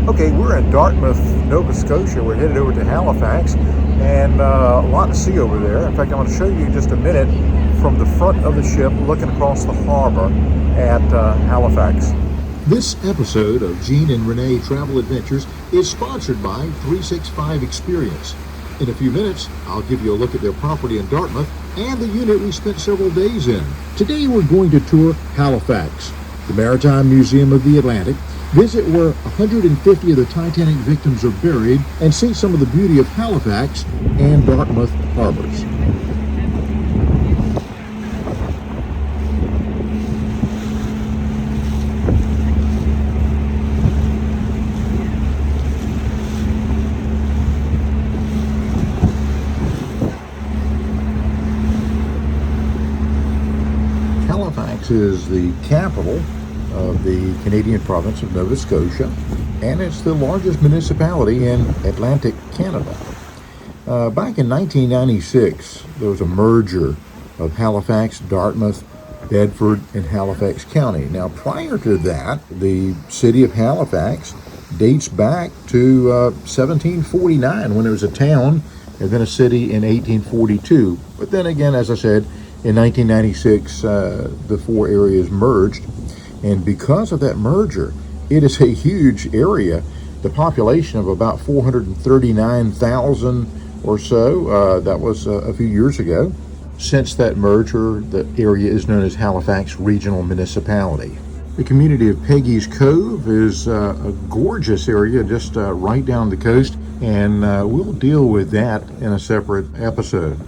Okay, we're in Dartmouth, Nova Scotia. We're headed over to Halifax, and a lot to see over there. In fact, I want to show you in just a minute from the front of the ship, looking across the harbor at Halifax. This episode of Gene and Renee Travel Adventures is sponsored by 365 Experience. In a few minutes, I'll give you a look at their property in Dartmouth and the unit we spent several days in. Today, we're going to tour Halifax, the Maritime Museum of the Atlantic, visit where 150 of the Titanic victims are buried, and see some of the beauty of Halifax and Dartmouth harbors. Halifax is the capital of the Canadian province of Nova Scotia, and it's the largest municipality in Atlantic Canada. Back in 1996, there was a merger of Halifax, Dartmouth, Bedford, and Halifax County. Now, prior to that, the city of Halifax dates back to 1749, when it was a town, and then a city in 1842. But then again, as I said, in 1996, the four areas merged. And because of that merger, it is a huge area. The population of about 439,000 or so, that was a few years ago. Since that merger, the area is known as Halifax Regional Municipality. The community of Peggy's Cove is a gorgeous area just right down the coast, and we'll deal with that in a separate episode.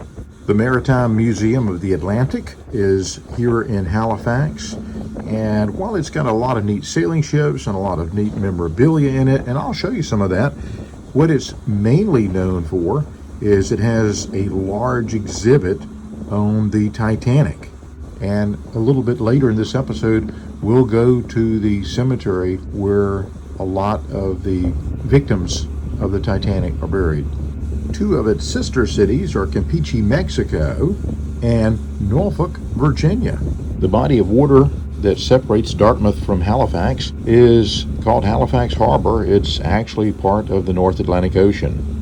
The Maritime Museum of the Atlantic is here in Halifax, and while it's got a lot of neat sailing ships and a lot of neat memorabilia in it, and I'll show you some of that, what it's mainly known for is it has a large exhibit on the Titanic. And a little bit later in this episode, we'll go to the cemetery where a lot of the victims of the Titanic are buried. Two of its sister cities are Campeche, Mexico, and Norfolk, Virginia. The body of water that separates Dartmouth from Halifax is called Halifax Harbor. It's actually part of the North Atlantic Ocean.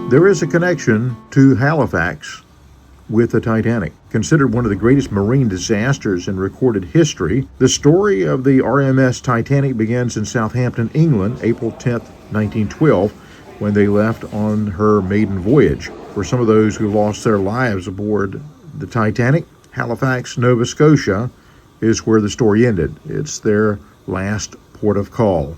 There is a connection to Halifax with the Titanic. Considered one of the greatest marine disasters in recorded history, the story of the RMS Titanic begins in Southampton, England, April 10th, 1912, when they left on her maiden voyage. For some of those who lost their lives aboard the Titanic, Halifax, Nova Scotia is where the story ended. It's their last port of call.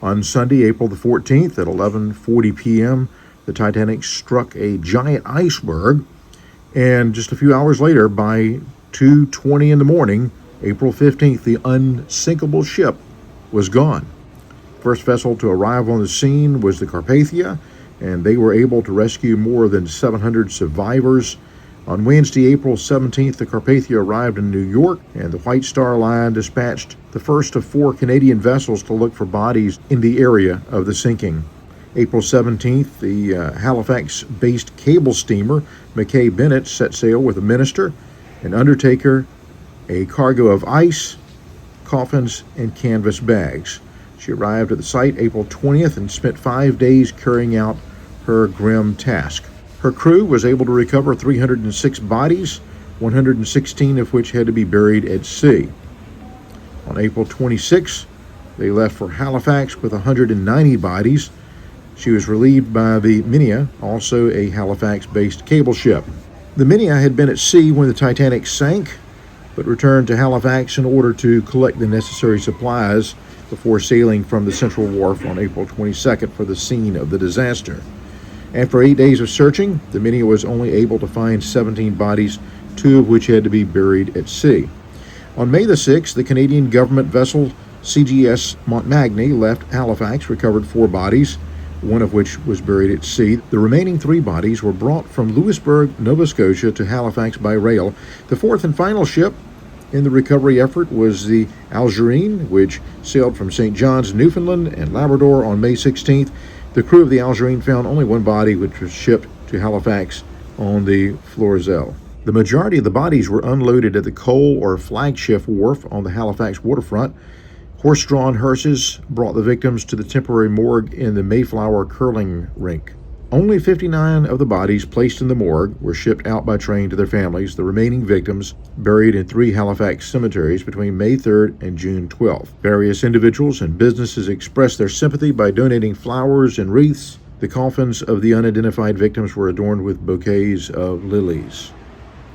On Sunday, April the 14th at 11:40 p.m., the Titanic struck a giant iceberg, and just a few hours later, by 2:20 in the morning, April 15th, the unsinkable ship was gone. First vessel to arrive on the scene was the Carpathia, and they were able to rescue more than 700 survivors. On Wednesday, April 17th, the Carpathia arrived in New York, and the White Star Line dispatched the first of 4 Canadian vessels to look for bodies in the area of the sinking. April 17th, the Halifax-based cable steamer Mackay Bennett set sail with a minister, an undertaker, a cargo of ice, coffins, and canvas bags. She arrived at the site April 20th and spent 5 days carrying out her grim task. Her crew was able to recover 306 bodies, 116 of which had to be buried at sea. On April 26, they left for Halifax with 190 bodies. She was relieved by the Minia, also a Halifax-based cable ship. The Minia had been at sea when the Titanic sank, but returned to Halifax in order to collect the necessary supplies before sailing from the Central Wharf on April 22nd for the scene of the disaster. After 8 days of searching, the Minia was only able to find 17 bodies, 2 of which had to be buried at sea. On May the 6th, the Canadian government vessel CGS Montmagny left Halifax, recovered 4 bodies, 1 of which was buried at sea. The remaining 3 bodies were brought from Louisbourg, Nova Scotia to Halifax by rail. The 4th and final ship in the recovery effort was the Algerine, which sailed from St. John's, Newfoundland and Labrador on May 16th. The crew of the Algerine found only 1 body, which was shipped to Halifax on the Florizel. The majority of the bodies were unloaded at the coal or flagship wharf on the Halifax waterfront. Horse-drawn hearses brought the victims to the temporary morgue in the Mayflower curling rink. Only 59 of the bodies placed in the morgue were shipped out by train to their families. The remaining victims buried in 3 Halifax cemeteries between May 3rd and June 12th. Various individuals and businesses expressed their sympathy by donating flowers and wreaths. The coffins of the unidentified victims were adorned with bouquets of lilies.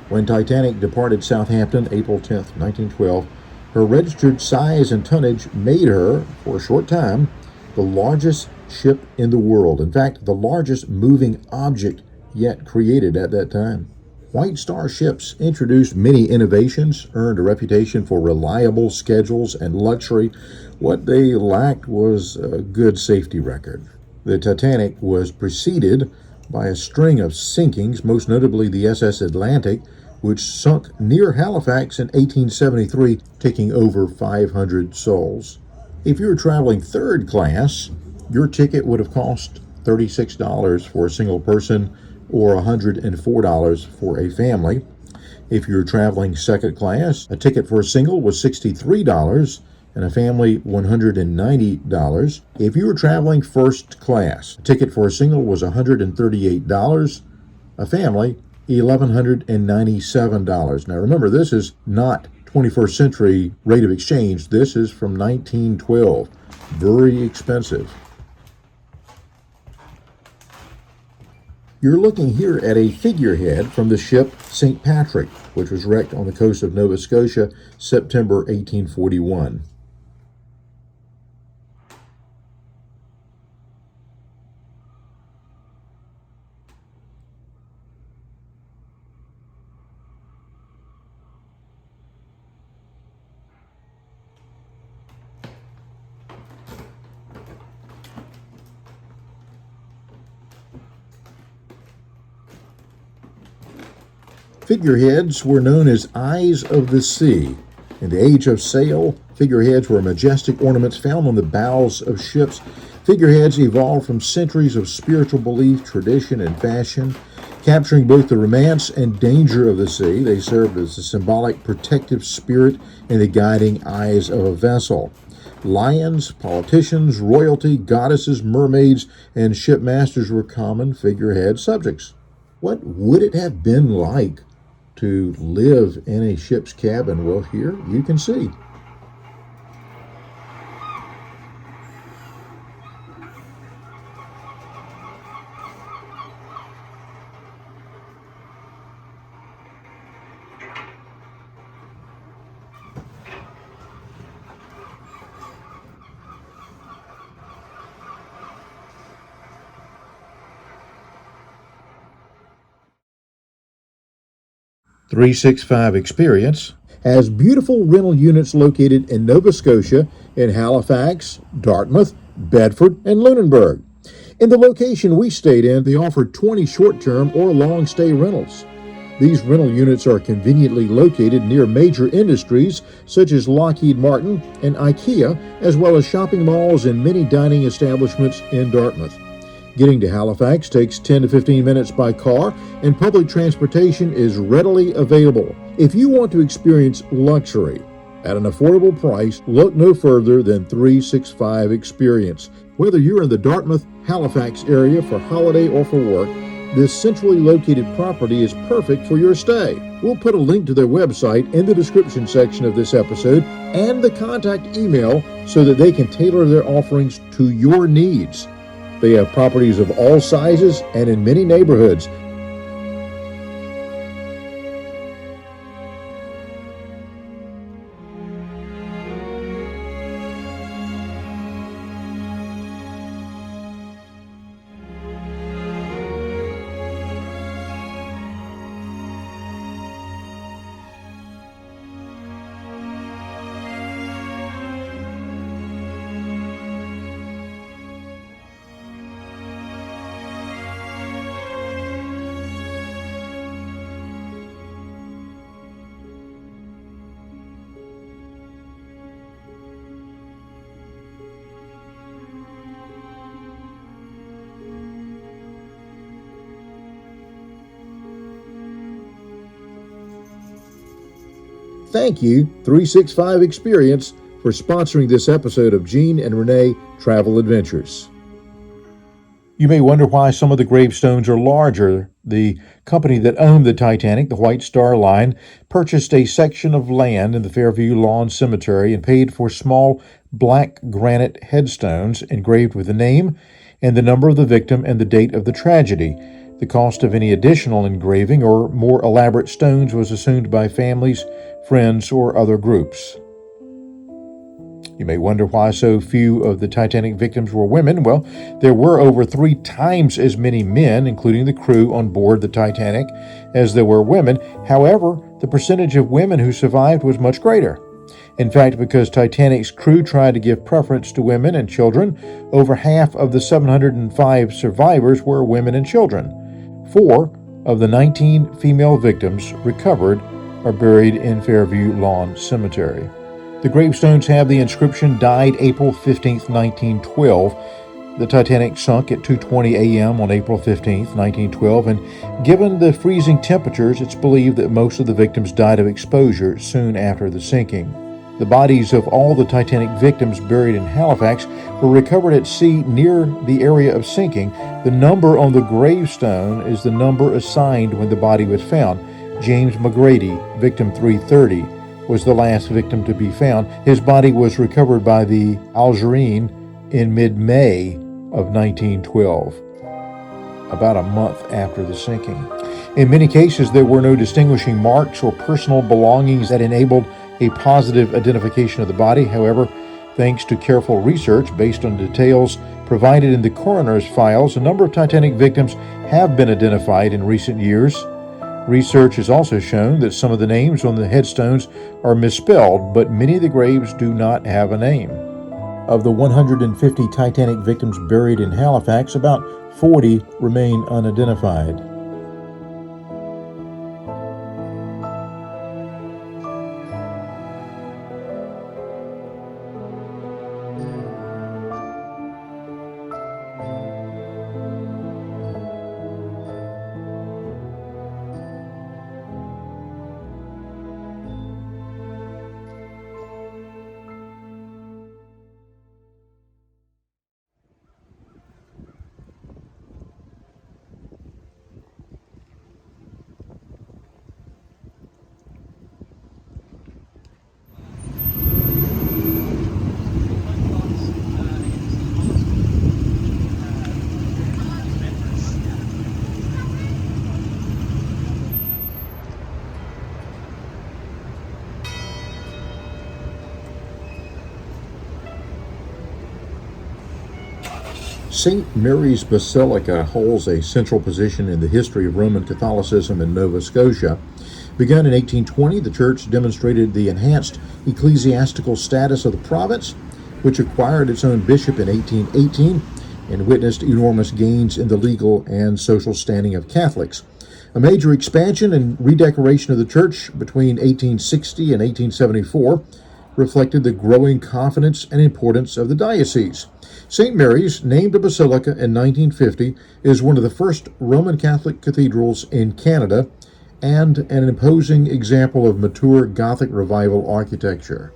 When Titanic departed Southampton, April 10th, 1912, her registered size and tonnage made her, for a short time, the largest ship in the world. In fact, the largest moving object yet created at that time. White Star ships introduced many innovations, earned a reputation for reliable schedules and luxury. What they lacked was a good safety record. The Titanic was preceded by a string of sinkings, most notably the SS Atlantic, which sunk near Halifax in 1873, taking over 500 souls. If you were traveling third class, your ticket would have cost $36 for a single person or $104 for a family. If you're traveling second class, a ticket for a single was $63 and a family $190. If you were traveling first class, a ticket for a single was $138, a family $1,197. Now remember, this is not 21st century rate of exchange. This is from 1912. Very expensive. You're looking here at a figurehead from the ship St. Patrick, which was wrecked on the coast of Nova Scotia, September 1841. Figureheads were known as eyes of the sea. In the age of sail, figureheads were majestic ornaments found on the bows of ships. Figureheads evolved from centuries of spiritual belief, tradition, and fashion. Capturing both the romance and danger of the sea, they served as the symbolic protective spirit and the guiding eyes of a vessel. Lions, politicians, royalty, goddesses, mermaids, and shipmasters were common figurehead subjects. What would it have been like to live in a ship's cabin? Well, here you can see. .365 Experience has beautiful rental units located in Nova Scotia, in Halifax, Dartmouth, Bedford, and Lunenburg. In the location we stayed in, they offered 20 short-term or long-stay rentals. These rental units are conveniently located near major industries such as Lockheed Martin and IKEA, as well as shopping malls and many dining establishments in Dartmouth. Getting to Halifax takes 10 to 15 minutes by car, and public transportation is readily available. If you want to experience luxury at an affordable price, look no further than 365 Experience. Whether you're in the Dartmouth, Halifax area for holiday or for work, this centrally located property is perfect for your stay. We'll put a link to their website in the description section of this episode and the contact email so that they can tailor their offerings to your needs. They have properties of all sizes and in many neighborhoods. Thank you, 365 Experience, for sponsoring this episode of Gene and Renee Travel Adventures. You may wonder why some of the gravestones are larger. The company that owned the Titanic, the White Star Line, purchased a section of land in the Fairview Lawn Cemetery and paid for small black granite headstones engraved with the name and the number of the victim and the date of the tragedy. The cost of any additional engraving or more elaborate stones was assumed by families, friends, or other groups. You may wonder why so few of the Titanic victims were women. Well, there were over 3 times as many men, including the crew on board the Titanic, as there were women. However, the percentage of women who survived was much greater. In fact, because Titanic's crew tried to give preference to women and children, over half of the 705 survivors were women and children. 4 of the 19 female victims recovered are buried in Fairview Lawn Cemetery. The gravestones have the inscription, "Died April 15, 1912. The Titanic sunk at 2:20 a.m. on April 15, 1912, and given the freezing temperatures, it's believed that most of the victims died of exposure soon after the sinking. The bodies of all the Titanic victims buried in Halifax were recovered at sea near the area of sinking. The number on the gravestone is the number assigned when the body was found. James McGrady, victim 330, was the last victim to be found. His body was recovered by the Algerine in mid-May of 1912, about a month after the sinking. In many cases, there were no distinguishing marks or personal belongings that enabled a positive identification of the body. However, thanks to careful research based on details provided in the coroner's files, a number of Titanic victims have been identified in recent years. Research has also shown that some of the names on the headstones are misspelled, but many of the graves do not have a name. Of the 150 Titanic victims buried in Halifax, about 40 remain unidentified. St. Mary's Basilica holds a central position in the history of Roman Catholicism in Nova Scotia. Begun in 1820, the church demonstrated the enhanced ecclesiastical status of the province, which acquired its own bishop in 1818 and witnessed enormous gains in the legal and social standing of Catholics. A major expansion and redecoration of the church between 1860 and 1874 reflected the growing confidence and importance of the diocese. St. Mary's, named a basilica in 1950, is one of the first Roman Catholic cathedrals in Canada and an imposing example of mature Gothic revival architecture.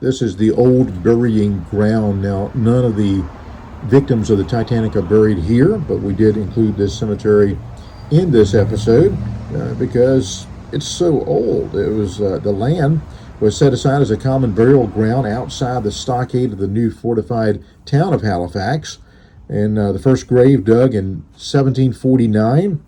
This is the old burying ground. Now, none of the victims of the Titanic are buried here, but we did include this cemetery in this episode because it's so old. It was the land was set aside as a common burial ground outside the stockade of the new fortified town of Halifax. And the first grave dug in 1749.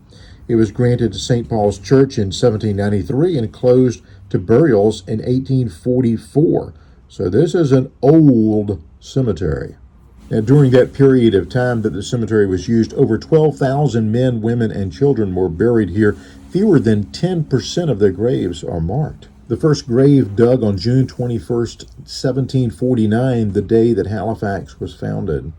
It was granted to St. Paul's Church in 1793 and closed to burials in 1844. So this is an old cemetery. Now, during that period of time that the cemetery was used, over 12,000 men, women, and children were buried here. Fewer than 10% of their graves are marked. The first grave dug on June 21st, 1749, the day that Halifax was founded.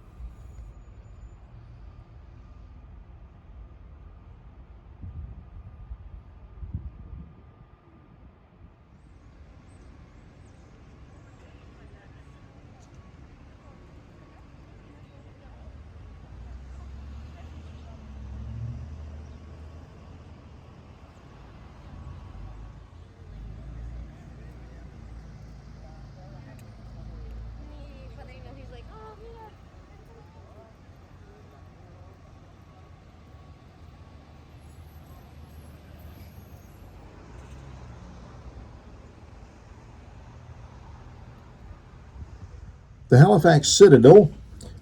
The Halifax Citadel,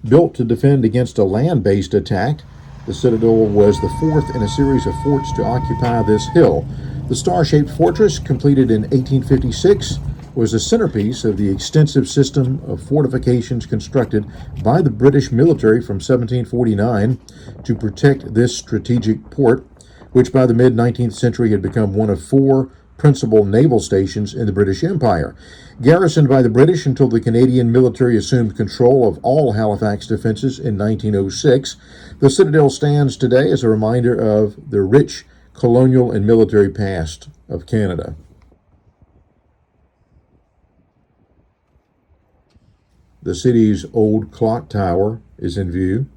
built to defend against a land-based attack, the Citadel was the fourth in a series of forts to occupy this hill. The star-shaped fortress, completed in 1856, was the centerpiece of the extensive system of fortifications constructed by the British military from 1749 to protect this strategic port, which by the mid-19th century had become one of four principal naval stations in the British Empire. Garrisoned by the British until the Canadian military assumed control of all Halifax defenses in 1906, the Citadel stands today as a reminder of the rich colonial and military past of Canada. The city's old clock tower is in view.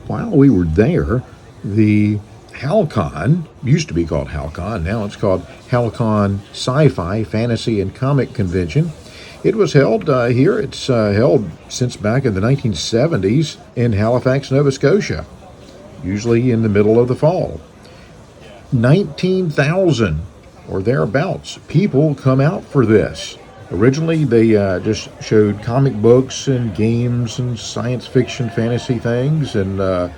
While we were there, the Hal-Con, used to be called Hal-Con, now it's called Hal-Con Sci-Fi, Fantasy, and Comic Convention. It was held here. It's held since back in the 1970s in Halifax, Nova Scotia, usually in the middle of the fall. 19,000 or thereabouts people come out for this. Originally, they just showed comic books and games and science fiction, fantasy things, and the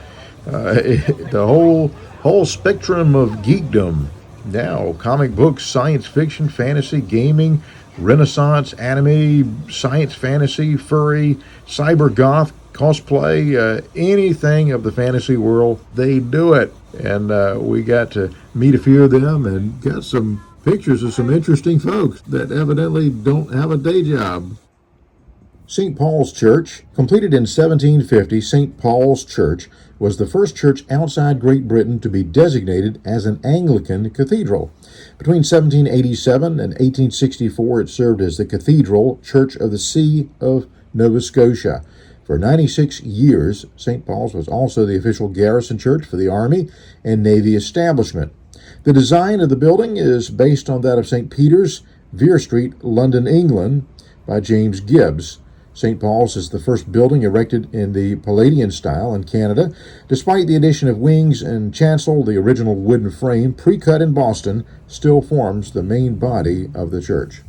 whole spectrum of geekdom. Now, comic books, science fiction, fantasy, gaming, Renaissance, anime, science fantasy, furry, cyber goth, cosplay, anything of the fantasy world, they do it. And we got to meet a few of them and got some pictures of some interesting folks that evidently don't have a day job. St. Paul's Church, completed in 1750, St. Paul's Church was the first church outside Great Britain to be designated as an Anglican cathedral. Between 1787 and 1864, it served as the Cathedral Church of the See of Nova Scotia. For 96 years, St. Paul's was also the official garrison church for the Army and Navy establishment. The design of the building is based on that of St. Peter's, Vere Street, London, England, by James Gibbs. St. Paul's is the first building erected in the Palladian style in Canada. Despite the addition of wings and chancel, the original wooden frame, pre-cut in Boston, still forms the main body of the church.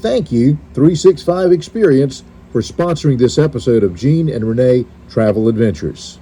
Thank you, 365 Experience, for sponsoring this episode of Gene and Renee Travel Adventures.